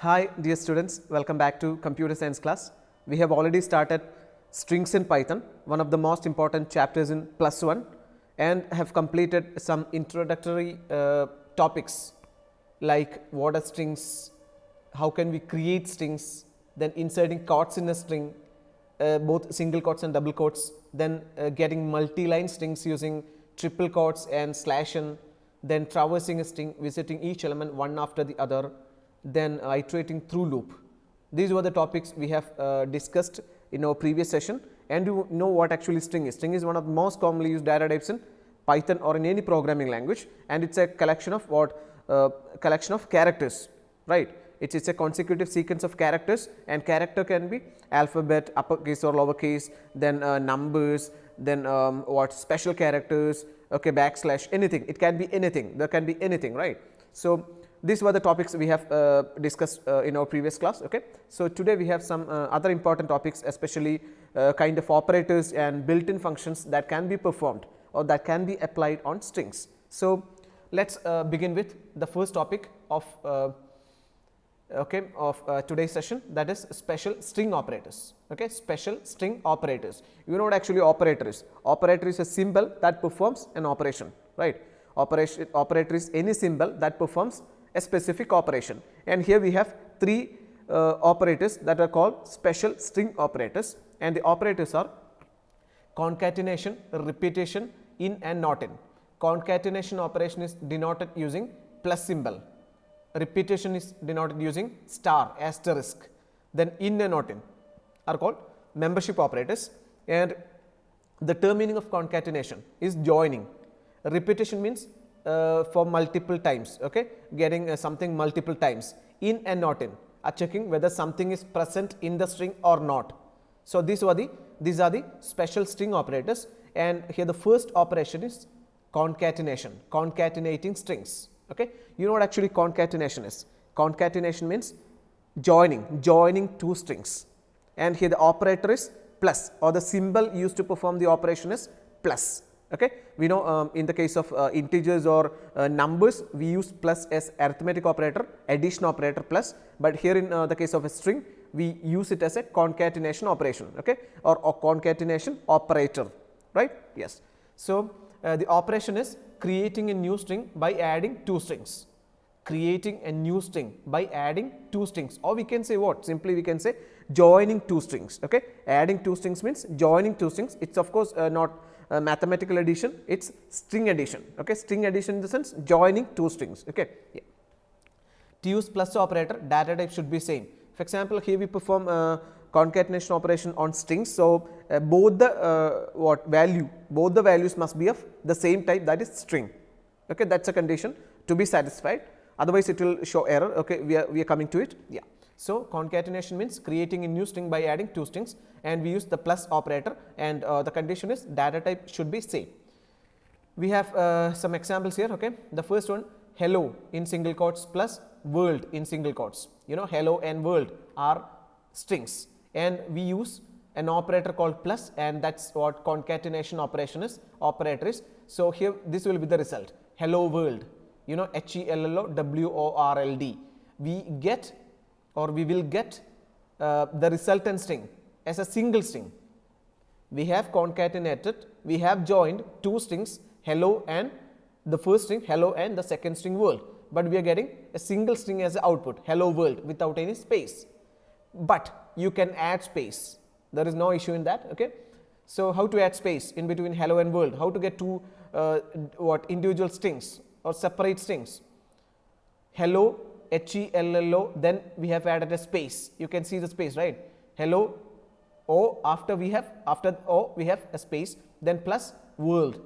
Hi dear students, welcome back to computer science class. We have already started strings in Python, one of the most important chapters in +1, and have completed some introductory topics like what are strings, how can we create strings, then inserting quotes in a string, both single quotes and double quotes, then getting multi-line strings using triple quotes and /n, then traversing a string, visiting each element one after the other, then iterating through loop. These were the topics we have discussed in our previous session, and you know what actually string is. String is one of the most commonly used data types in Python or in any programming language, and it's a collection of collection of characters, right? It's a consecutive sequence of characters, and character can be alphabet, uppercase or lowercase, then numbers, then special characters, okay, backslash, anything. It can be anything. There can be anything, right? So these were the topics we have discussed in our previous class. Okay. So today we have some other important topics, especially kind of operators and built-in functions that can be performed or that can be applied on strings. So let's begin with the first topic of today's session, that is special string operators. Okay, special string operators. You know what actually operator is? Operator is a symbol that performs an operation, right? Operator is any symbol that performs a specific operation, and here we have three operators that are called special string operators, and the operators are concatenation, repetition, in and not in. Concatenation operation is denoted using plus symbol, repetition is denoted using star, asterisk, then in and not in are called membership operators, and the term meaning of concatenation is joining. Repetition means for multiple times, okay, getting something multiple times. In and not in are checking whether something is present in the string or not. So these are the special string operators, and here the first operation is concatenation, concatenating strings. Okay, you know what actually concatenation is? Concatenation means joining two strings, and here the operator is plus, or the symbol used to perform the operation is plus. Okay, we know in the case of integers or numbers, we use plus as arithmetic operator, addition operator plus, but here in the case of a string, we use it as a concatenation operation, okay, or concatenation operator, right? Yes. So the operation is creating a new string by adding two strings, creating a new string by adding two strings, or we can say what? Simply we can say joining two strings. Okay, adding two strings means joining two strings. It's of course not mathematical addition, it's string addition. Okay, string addition in the sense joining two strings. Okay, yeah. To use plus operator, data type should be same. For example, here we perform concatenation operation on strings, so both the values must be of the same type, that is string. Okay, that's a condition to be satisfied, otherwise it will show error. Okay, we are coming to it. Yeah. So concatenation means creating a new string by adding two strings, and we use the plus operator, and the condition is data type should be same. We have some examples here. Okay, the first one, hello in single quotes plus world in single quotes. You know, hello and world are strings, and we use an operator called plus, and that's what concatenation operator is. So here this will be the result, hello world, you know, HELLOWORLD. We get, or we will get the resultant string as a single string. We have concatenated, we have joined two strings, hello and the first string hello and the second string world, but we are getting a single string as output, hello world, without any space. But you can add space, there is no issue in that. Okay, so how to add space in between hello and world? How to get two individual strings or separate strings? Hello, HELLO, then we have added a space. You can see the space, right? Hello, O, after O we have a space, then plus world,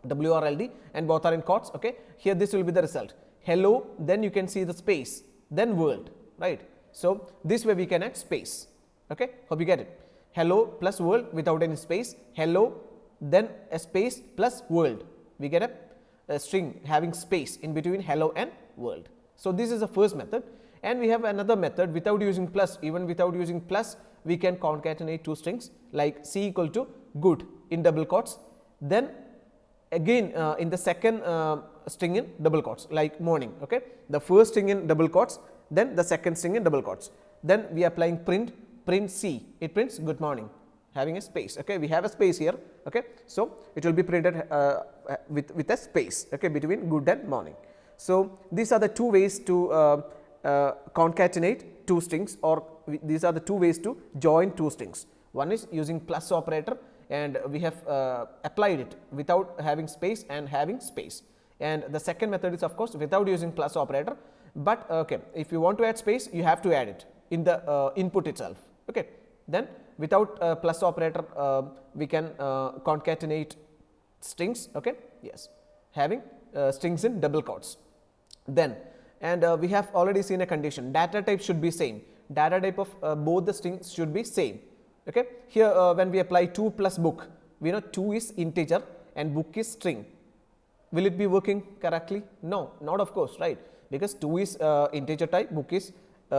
WORLD, and both are in quotes. Okay, here this will be the result, hello, then you can see the space, then world, right? So this way we can add space. Okay, hope you get it. Hello plus world without any space, hello, then a space plus world, we get a string having space in between hello and world. So this is the first method, and we have another method without using plus. Even without using plus, we can concatenate two strings like C equal to good in double quotes, then again in the second string in double quotes like morning. Okay, the first string in double quotes, then the second string in double quotes. Then we are applying print C, it prints good morning, having a space. Okay, we have a space here. Okay, so it will be printed with a space, okay, between good and morning. So these are the two ways to concatenate two strings, or these are the two ways to join two strings. One is using plus operator, and we have applied it without having space and having space. And the second method is of course without using plus operator, but okay, if you want to add space, you have to add it in the input itself. Okay, then without plus operator we can concatenate strings. Okay, yes, having strings in double quotes. Then and we have already seen a condition, data type should be same, data type of both the strings should be same. Okay, here when we apply 2 plus book, we know 2 is integer and book is string. Will it be working correctly? No, not of course, right, because 2 is integer type, book is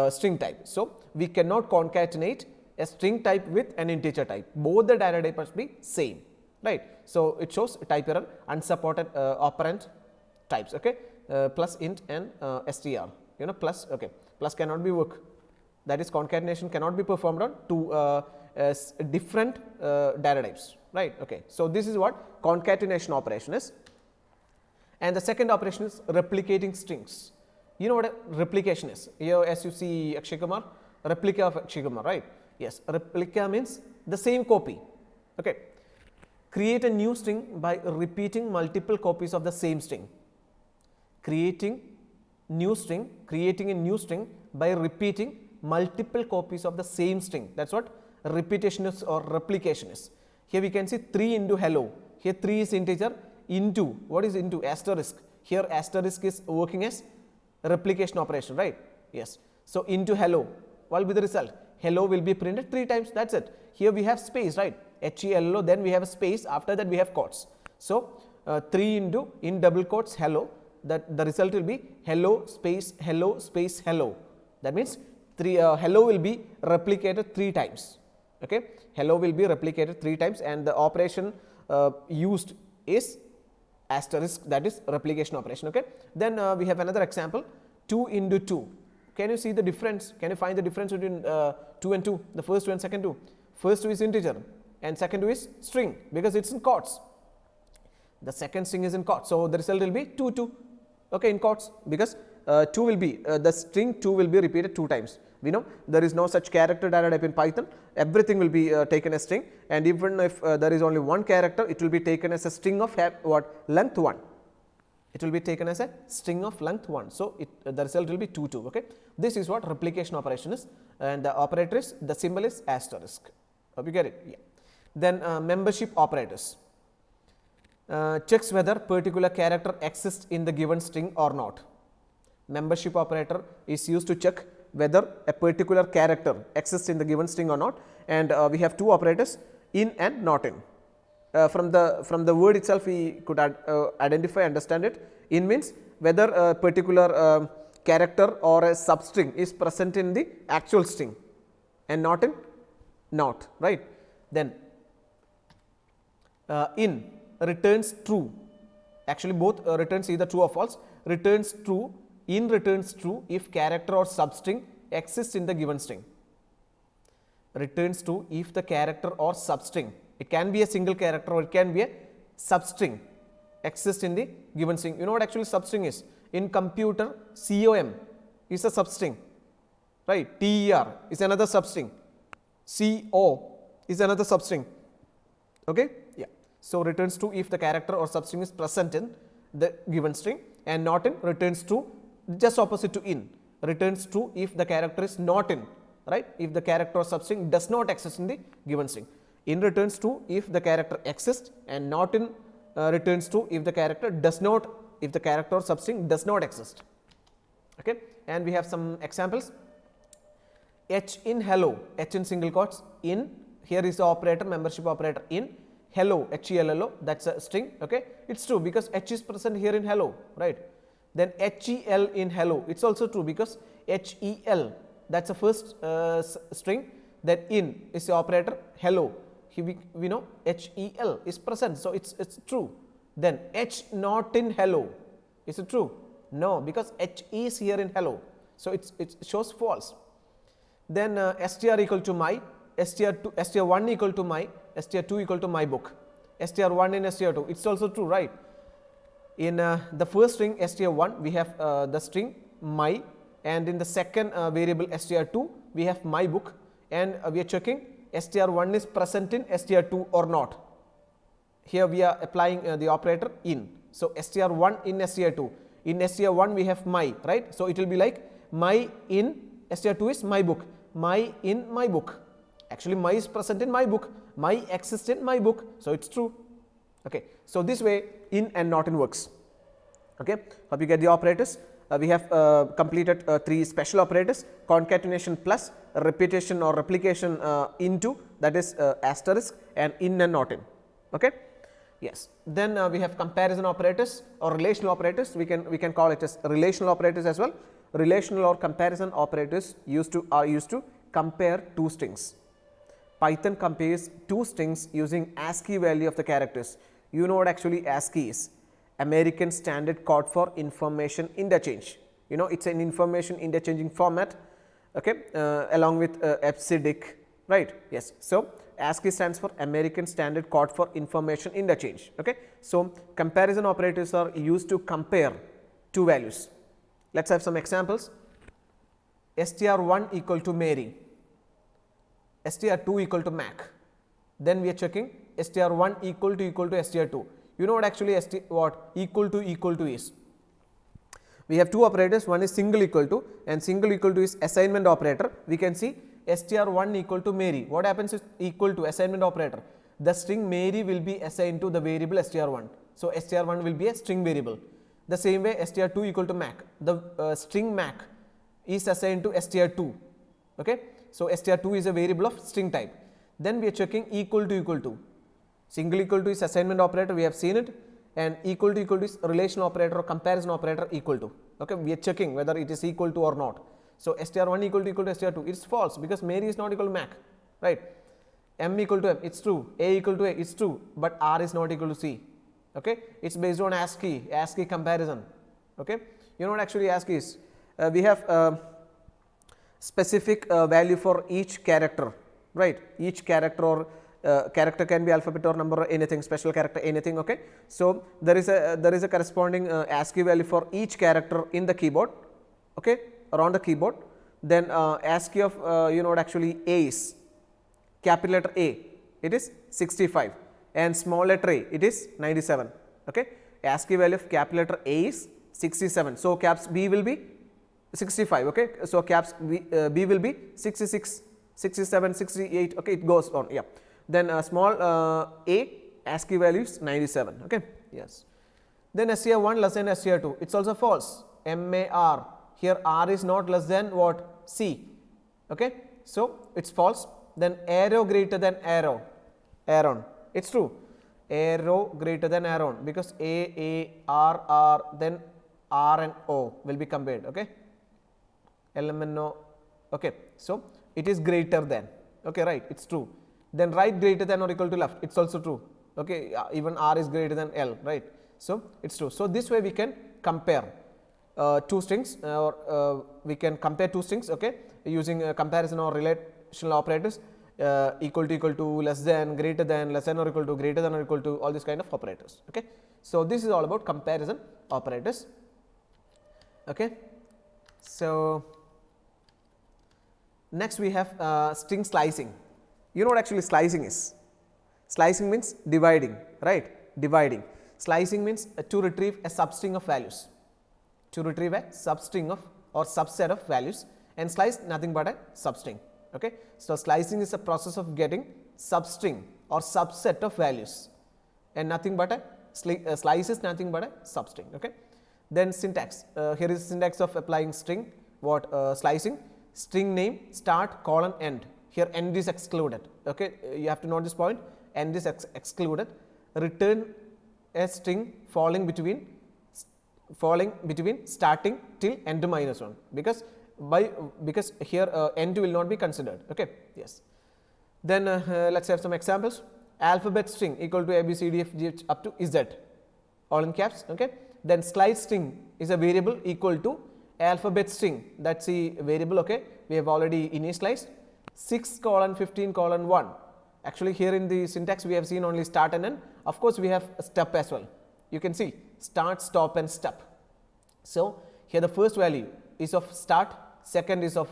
string type. So we cannot concatenate a string type with an integer type, both the data type must be same, right. So it shows type error, unsupported operand types. Okay, plus int and str, you know, plus, okay, plus cannot be work, that is concatenation cannot be performed on two different data types, right. Okay, so this is what concatenation operation is. And the second operation is replicating strings. You know what a replication is? Here as you see Akshay Kumar, replica of Akshay Kumar, right? Yes, replica means the same copy. Okay, create a new string by repeating multiple copies of the same string. Creating a new string by repeating multiple copies of the same string. That's what repetition is or replication is. Here we can see 3 into hello. Here 3 is integer, into, what is into? Asterisk. Here asterisk is working as replication operation, right? Yes. So into hello, what will be the result? Hello will be printed 3 times, that's it. Here we have space, right? HELO, then we have a space, after that we have quotes. So 3 into, in double quotes, hello, that the result will be hello space hello. That means hello will be replicated 3 times. Okay, hello will be replicated 3 times, and the operation used is asterisk, that is replication operation. Okay, then we have another example, 2 into 2. Can you see the difference? Can you find the difference between 2 and 2, the first 2 and second 2? First 2 is integer and second 2 is string, because it's in quotes. The second string is in quotes, so the result will be 2 2. Okay, in quotes, because 2 will be the string 2 will be repeated 2 times. We know there is no such character data type in Python. Everything will be taken as string, and even if there is only one character, it will be taken as a string of length 1. It will be taken as a string of length 1. So the result will be 2 2. Okay, this is what replication operation is, and the operator is, the symbol is asterisk. Hope you get it. Yeah. Then membership operators. Checks whether particular character exists in the given string or not. Membership operator is used to check whether a particular character exists in the given string or not, and we have 2 operators, in and not in. From the word itself we could identify, understand it. In means whether a particular character or a substring is present in the actual string, and not in not, right. Then in returns true, actually both returns either true or false. Returns true, in returns true if character or substring exists in the given string. Returns true if the character or substring, it can be a single character or it can be a substring, exists in the given string. You know what actually substring is? In computer, COM is a substring, right? TER is another substring, CO is another substring. Okay, yeah. So returns true if the character or substring is present in the given string, and not in returns true, just opposite to in. Returns true if the character is not in, right? If the character or substring does not exist in the given string. In returns true if the character exists, and not in returns true if the character does not, if the character or substring does not exist. Okay, and we have some examples. H in hello, H in single quotes, in, here is the operator, membership operator, in hello, HELLO, that's a string. Okay, it's true because H is present here in hello, right? Then HEL in hello, it's also true because HEL, that's the first string. Then in is the operator, hello, here we know HEL is present, so it's true. Then H not in hello, is it true? No, because H is here in hello, So it shows false. Then str equal to my, str1 equal to my, str2 equal to my book, str1 and str2, it's also true, right? In the first string str1 we have the string my, and in the second variable str2 we have my book, and we are checking str1 is present in str2 or not. Here we are applying the operator in. So str1 in str2, in str1 we have my, right? So it will be like my in str2 is my book, my in my book. Actually my is present in my book, my exists in my book, so it's true. Okay, so this way in and not in works. Okay, hope you get the operators. We have completed 3 special operators: concatenation plus, repetition or replication into, that is asterisk, and in and not in. Okay, yes. Then we have comparison operators or relational operators. We can call it as relational operators as well. Relational or comparison operators are used to compare 2 strings. Python compares 2 strings using ASCII value of the characters. You know what actually ASCII is? American Standard Code for Information Interchange. You know, it's an information interchanging format, okay, along with EBCDIC, right? Yes. So ASCII stands for American Standard Code for Information Interchange. Okay. So comparison operators are used to compare 2 values. Let's have some examples. str1 equal to Mary, str2 equal to Mac. Then we are checking str1 equal to str2. You know what actually equal to is? We have 2 operators, one is single equal to, and single equal to is assignment operator. We can see str1 equal to Mary. What happens is equal to assignment operator. The string Mary will be assigned to the variable str1. So str1 will be a string variable. The same way str2 equal to Mac. The string Mac is assigned to str2. Okay. So str2 is a variable of string type. Then we are checking equal to. Single equal to is assignment operator, we have seen it, and equal to is relational operator or comparison operator equal to. Okay, we are checking whether it is equal to or not. So str1 equal to str2, it's false because Mary is not equal to Mac, right? M equal to M, it's true. A equal to A, it's true, but R is not equal to C. Okay, it's based on ASCII comparison. Okay, you know what actually ASCII is? We have specific value for each character, right? Each character or character can be alphabet or number or anything, special character, anything. Okay, so there is a corresponding ASCII value for each character in the keyboard. Okay, around the keyboard. Then ASCII of you know what actually A is, capital letter A, it is 65, and small letter A, it is 97. Okay, ASCII value of capital letter A is 67. So caps B will be 65. Okay, so caps B will be 66, 67, 68. Okay, it goes on. Yeah. Then small a ASCII value is 97. Okay, yes. Then str1 less than str2, it's also false. MAR, here R is not less than what? C. Okay, so it's false. Then arrow greater than Aaron, it's true. Arrow greater than Aaron, because R, then R and O will be compared. Okay, LMNO. Okay, so it is greater than. Okay, right, it's true. Then right greater than or equal to left, it's also true. Okay, even R is greater than L, right? So it's true. So this way we can compare 2 strings, or we can compare 2 strings. Okay, using comparison or relational operators, equal to, less than, greater than, less than or equal to, greater than or equal to, all these kind of operators. Okay, so this is all about comparison operators. Okay, so next we have string slicing. You know what actually slicing is? Slicing means dividing, right? Dividing. Slicing means to retrieve a substring of values. To retrieve a substring of or subset of values, and slice nothing but a substring. Okay, so slicing is a process of getting substring or subset of values, and nothing but a slice is nothing but a substring. Okay, then syntax. Here is syntax of applying string. What? Slicing. String name start colon end. Here end is excluded. Okay, you have to note this point. End is excluded. Return a string falling between starting till end minus 1, because here end will not be considered. Okay, yes. Then let's have some examples. Alphabet string equal to A B C D F G H up to Z, all in caps. Okay, then slice string is a variable equal to alphabet string, that's the variable, okay, we have already initialized. 6 colon 15 colon 1. Actually here in the syntax we have seen only start and end. Of course we have a step as well. You can see start, stop and step. So here the first value is of start, second is of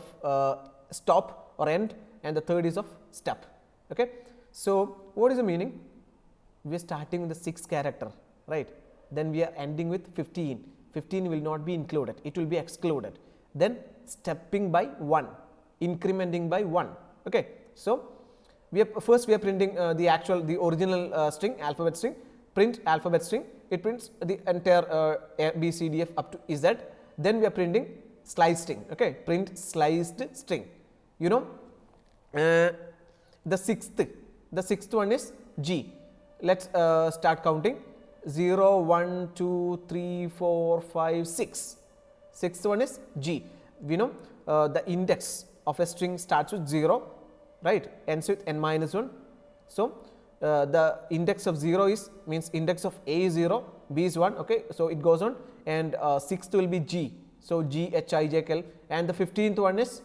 stop or end, and the third is of step. Okay. So what is the meaning? We are starting with the 6th character, right? Then we are ending with 15. 15 will not be included, it will be excluded. Then stepping by 1, incrementing by 1. Okay. So we are first we are printing the original string, alphabet string. Print alphabet string, it prints the entire A, B, C, D, F up to Z. Then we are printing sliced string. Okay, print sliced string. You know, the sixth one is G. Let's start counting. 0, 1, 2, 3, 4, 5, 6. Sixth one is G. We know the index of a string starts with 0, right? Ends with n minus 1. So the index of 0 is means index of A is 0, B is 1. Okay, so it goes on, and sixth will be G. So G, H, I, J, K, L, and the 15th one is,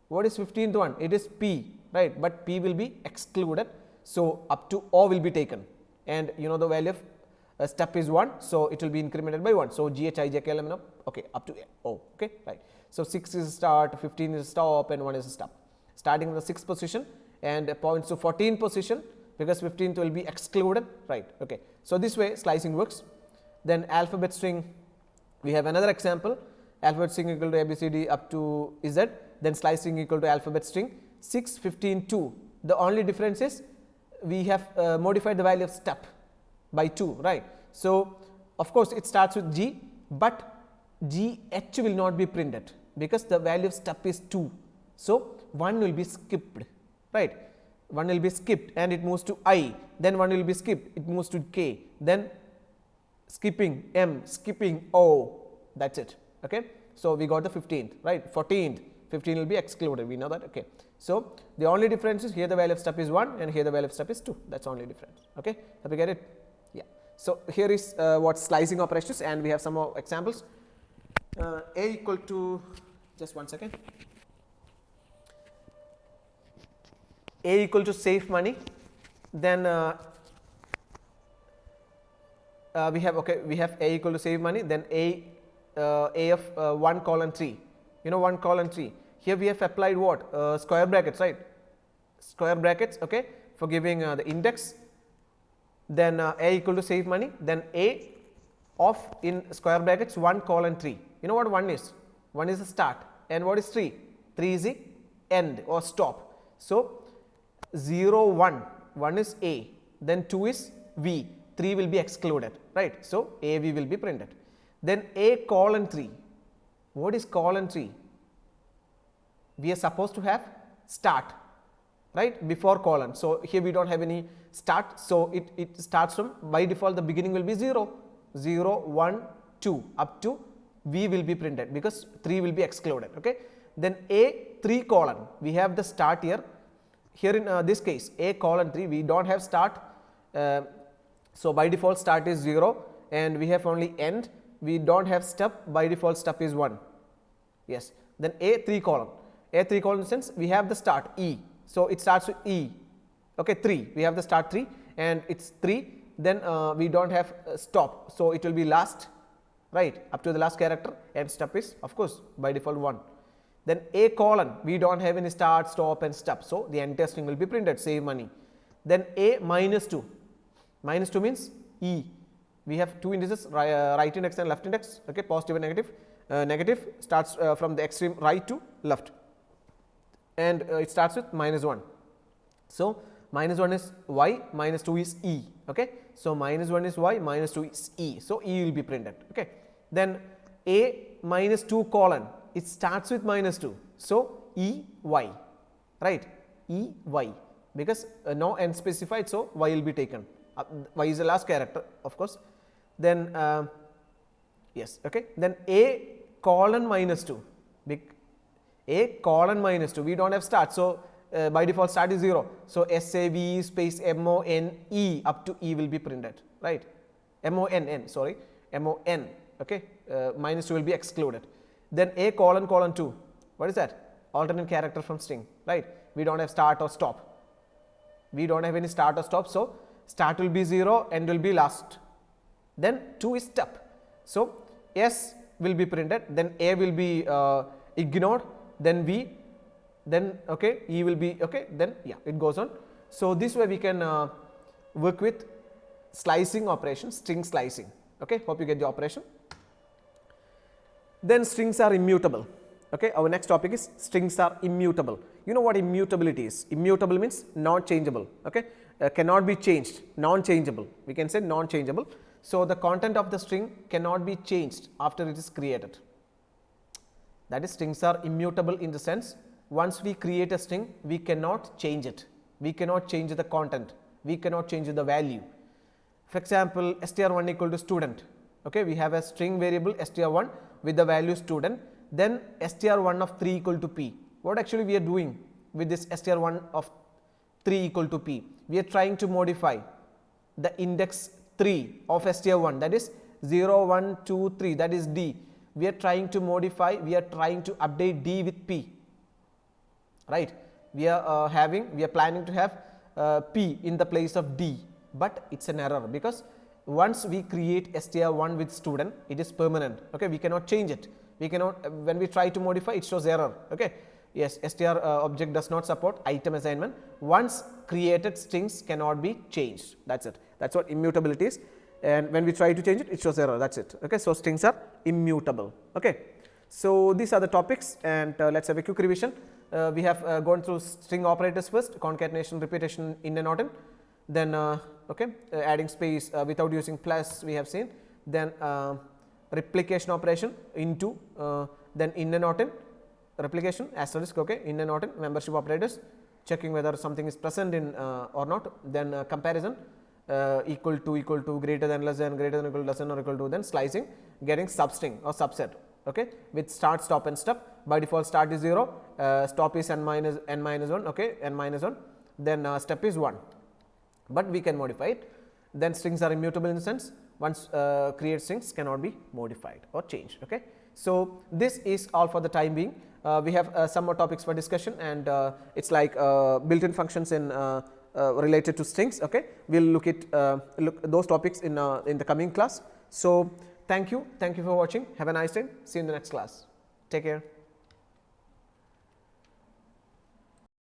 what is 15th one? It is P, right? But P will be excluded. So up to O will be taken, and you know the value of step is 1, so it will be incremented by 1. So G, H, I, J, K, L, M, N, O, okay, up to O. Okay, right. So 6 is start, 15 is stop, and 1 is stop. Starting with the 6th position and points to 14th position, because 15th will be excluded, right? Okay. So this way slicing works. Then alphabet string, we have another example. Alphabet string equal to ABCD up to Z. Then slicing equal to alphabet string 6, 15, 2. The only difference is we have modified the value of step by 2, right? So of course it starts with G, but GH will not be printed because the value of step is 2. So 1 will be skipped, right? 1 will be skipped and it moves to I, then 1 will be skipped, it moves to K, then skipping M, skipping O, that's it. Okay. So we got the 15th, right? 14th, 15 will be excluded, we know that. Okay. So the only difference is here the value of step is 1 and here the value of step is 2, that's the only difference. Okay. Have you get it? Yeah. So here is what slicing operations, and we have some more examples. A equal to, just one second. A equal to save money, then we have A equal to save money, then A of 1 colon 3, you know 1 colon 3. Here we have applied what? Square brackets, right? Square brackets, okay, for giving the index. Then A equal to save money, then A of in square brackets 1 colon 3. You know what 1 is? 1 is the start, and what is 3? 3 is the end or stop. So 0, 1, 1 is A, then 2 is V, 3 will be excluded, right? So AV will be printed. Then A colon 3, what is colon 3? We are supposed to have start, right, before colon. So here we don't have any start, so it starts from, by default the beginning will be 0, 0, 1, 2 up to V will be printed because 3 will be excluded. Okay. Then A 3 colon, we have the start here. Here in this case A colon 3, we don't have start, so by default start is 0 and we have only end. We don't have step, by default step is 1. Yes. Then A 3 colon, A 3 colon sense we have the start E, so it starts with E. Okay, 3, we have the start 3 and it's 3, then we don't have stop, so it will be last, right, up to the last character, and step is of course by default 1. Then A colon, we don't have any start, stop and step, so the entire string will be printed, save money. Then A minus 2, minus 2 means E. We have two indices, right index and left index, okay, positive and negative. Negative starts from the extreme right to left, and it starts with minus 1. So minus 1 is Y, minus 2 is E. Okay. So minus 1 is Y, minus 2 is E. So E will be printed. Okay. Then A minus 2 colon, it starts with minus 2. So E Y, right? E Y, because no n specified, so Y will be taken. Y is the last character, of course. Then yes, okay. Then A colon minus 2, A colon minus 2, we don't have start, so by default start is 0. So SAV space MONE up to E will be printed, right? MONN, sorry, MON, okay, minus 2 will be excluded. Then a colon colon 2, what is that? Alternate character from string, right? We don't have start or stop. We don't have any start or stop, so start will be 0, end will be last. Then 2 is step, so S will be printed, then A will be ignored, then V, then okay, E will be okay, then yeah, it goes on. So this way we can work with slicing operation, string slicing. Okay, hope you get the operation. Then strings are immutable. Okay, our next topic is strings are immutable. You know what immutability is? Immutable means not changeable. Okay, cannot be changed, non-changeable. We can say non-changeable. So the content of the string cannot be changed after it is created. That is, strings are immutable in the sense, once we create a string, we cannot change it. We cannot change the content. We cannot change the value. For example, str1 equal to student. Okay, we have a string variable str1 with the value student. Then str1 of 3 equal to p. What actually we are doing with this str1 of 3 equal to p? We are trying to modify the index 3 of str1, that is 0, 1, 2, 3, that is d. We are trying to modify, we are trying to update d with p, right? We are planning to have p in the place of d, but it's an error, because once we create str1 with student, it is permanent. Okay, we cannot change it. We cannot, when we try to modify, it shows error. Okay, yes, str object does not support item assignment. Once created strings cannot be changed. That's it. That's what immutability is. And when we try to change it, it shows error. That's it. Okay, so strings are immutable. Okay, so these are the topics, and let's have a quick revision. We have gone through string operators first: concatenation, repetition, in and out in. Then adding space without using plus, we have seen. Then replication operation, into, then in and out in, replication, asterisk, okay, in and out in, membership operators, checking whether something is present in or not. Then comparison, equal to, greater than, less than, greater than, equal to, less than or equal to. Then slicing, getting substring or subset, okay, with start, stop and step. By default start is 0, stop is n minus 1, okay, n minus 1, then step is 1, but we can modify it. Then strings are immutable in the sense, once create strings cannot be modified or changed. Okay, so this is all for the time being. We have some more topics for discussion, and it's like built-in functions in related to strings. Okay, we'll look at those topics in the coming class. So thank you for watching. Have a nice day. See you in the next class. Take care.